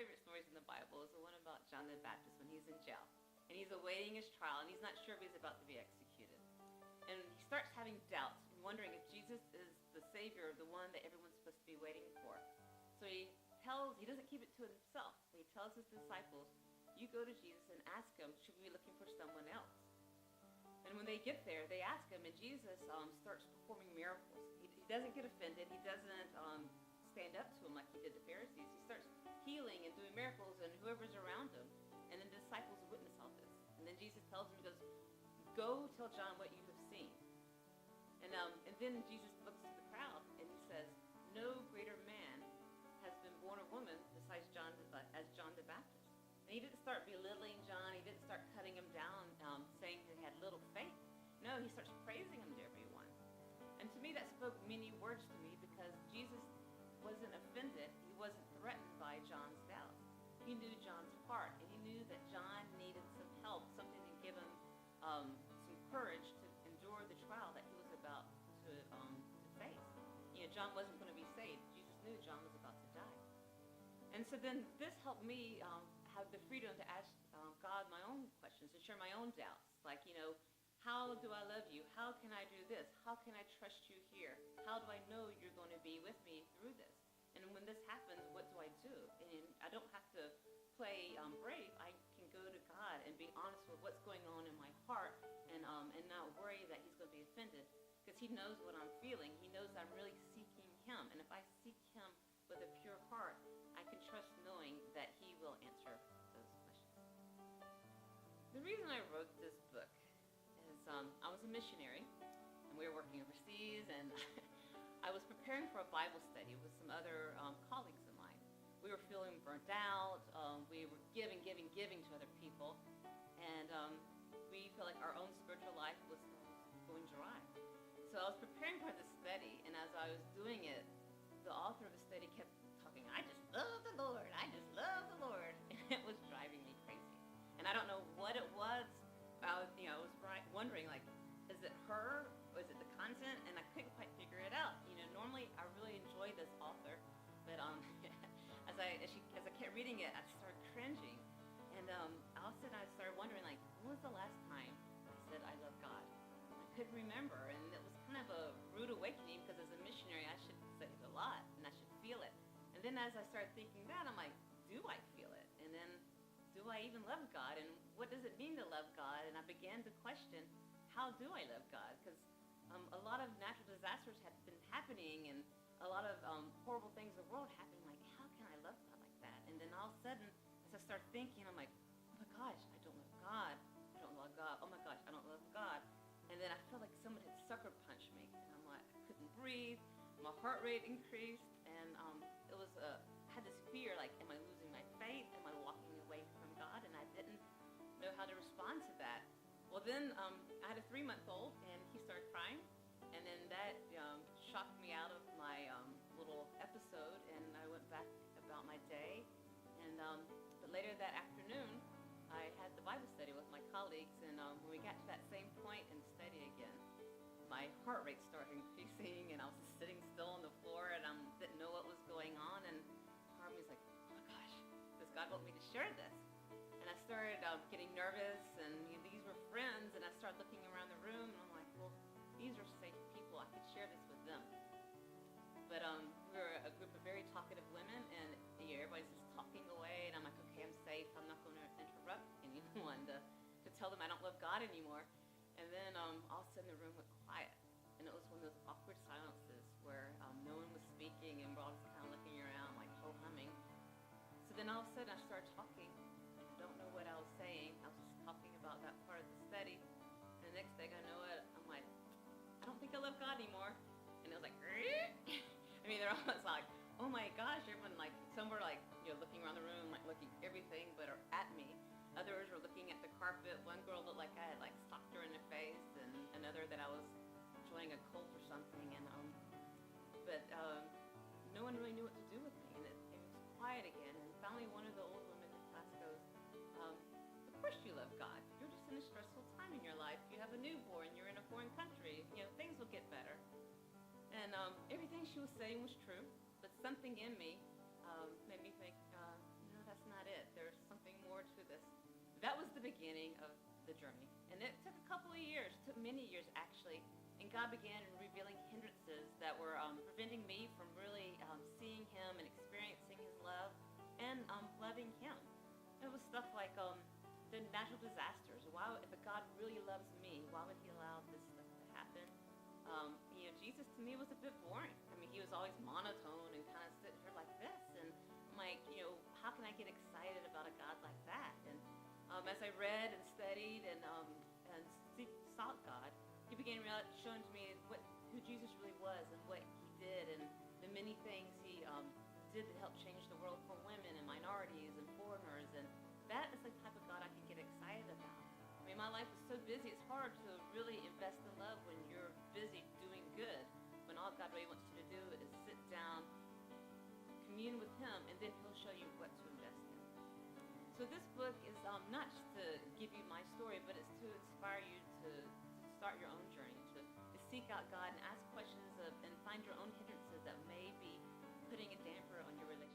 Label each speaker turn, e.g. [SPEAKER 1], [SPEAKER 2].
[SPEAKER 1] favorite stories in the Bible is the one about John the Baptist when he's in jail. And he's awaiting his trial, and he's not sure if he's about to be executed. And he starts having doubts and wondering if Jesus is the Savior, the one that everyone's supposed to be waiting for. So he doesn't keep it to himself. He tells his disciples, you go to Jesus and ask him, should we be looking for someone else? And when they get there, they ask him, and Jesus starts performing miracles. He doesn't get offended. He doesn't stand up to him like he did the Pharisees. He starts healing and doing miracles, and whoever's around him. And then the disciples witness all this. And then Jesus tells him, he goes, go tell John what you have seen. And then Jesus looks to the crowd, and he says, no greater man has been born of woman besides John the Baptist. And he didn't start belittling John. He didn't start cutting him down, saying he had little faith. No, he starts praising him to everyone. And to me, that spoke many words to me because Jesus wasn't offended. He wasn't threatened by John's doubts. He knew John's heart, and he knew that John needed some help, something to give him some courage to endure the trial that he was about to face. You know, John wasn't going to be saved. Jesus knew John was about to die. And so then this helped me have the freedom to ask God my own questions and share my own doubts. Like, you know, how do I love you? How can I do this? How can I trust you here? How do I know you're going to be with me through this? And when this happens, what do I do? And I don't have to play brave. I can go to God and be honest with what's going on in my heart and not worry that he's going to be offended because he knows what I'm feeling. He knows I'm really seeking him. And if I seek him with a pure heart, I can trust knowing that he will answer those questions. The reason I wrote this book is I was a missionary, and we were working overseas, and I was preparing for a Bible study with some other colleagues of mine. We were feeling burnt out. We were giving to other people, and we felt like our own spiritual life was going dry. So I was preparing for the study, and as I was doing it, the author of the study kept talking, I just love the Lord. I just love the Lord. And it was driving me crazy. And I don't know what it was. I was wondering, like, is it her? Was it the content? And I couldn't quite figure it out. You know, normally I really enjoy this author, but as I kept reading it, I started cringing. And all of a sudden I started wondering, like, when was the last time I said I love God? I couldn't remember, and it was kind of a rude awakening because as a missionary I should say it a lot, and I should feel it. And then as I started thinking that, I'm like, do I feel it? And then, do I even love God? And what does it mean to love God? And I began to question, how do I love God? Because a lot of natural disasters have been happening, and a lot of horrible things in the world happening. Like, how can I love God like that? And then all of a sudden, as I start thinking, I'm like, oh my gosh, I don't love God. I don't love God. Oh my gosh, I don't love God. And then I felt like someone had sucker punched me. And I'm like, I couldn't breathe. My heart rate increased. And it was, I had this fear, like, am I losing my faith? Am I walking away from God? And I didn't know how to respond to that. Well, then I had a 3-month-old, and he started crying. And then that shocked me out of my little episode, and I went back about my day. And but later that afternoon, I had the Bible study with my colleagues, and when we got to that same point in study again, my heart rate started increasing, and I was just sitting still on the floor, and I didn't know what was going on, and part of me was like, oh my gosh, does God want me to share this? And I started getting nervous, and these were friends, and I started looking around the room, and I'm like, well, these are safe people. I could share this with them. But we were a group of very talkative women, and everybody's just talking away, and I'm like, okay, I'm safe. I'm not going to interrupt anyone to tell them I don't love God anymore. And then all of a sudden the room went quiet, and it was one of those awkward silences where no one was speaking, and we're all just kind of looking around like ho-humming. So then all of a sudden I started talking. I don't know what I was saying. I was just talking about that part of the study. And the next thing I know it, I'm like, I don't think I love God anymore. And it was like, I mean, they're almost like, oh my gosh, everyone, like, some were like, looking around the room, like looking everything but are at me. Others were looking at the carpet. One girl looked like I had like socked her in the face, and another that I was enjoying a cold or something. And but no one really knew what to do with me, and it was quiet again. And finally, one of the old women in the class goes, of course you love God. You're just in a stressful time in your life. You have a newborn. You're in a foreign country. Things will get better. And everything she was saying was true, but something in me made me think, that's not it. There's something more to this. That was the beginning of the journey. And it took a couple of years, took many years actually. And God began revealing hindrances that were preventing me from really seeing him and experiencing his love and loving him. It was stuff like the natural disasters. Why, if God really loves me, why would he allow this stuff to happen? Jesus to me was a bit boring. I mean, he was always monotone and kind of sitting here like this. And I'm like, how can I get excited about a God like that? And as I read and studied and sought God, he began showing to me who Jesus really was and what he did and the many things he did to help change the world for women and minorities and foreigners. And that is the type of God I can get excited about. I mean, my life is so busy, it's hard to really invest in love when you're busy doing good, when all God really wants you to do is sit down, commune with him, and then he'll show you what to invest in. So this book is not just to give you my story, but it's to inspire you to start your own journey, to seek out God and ask questions and find your own hindrances that may be putting a damper on your relationship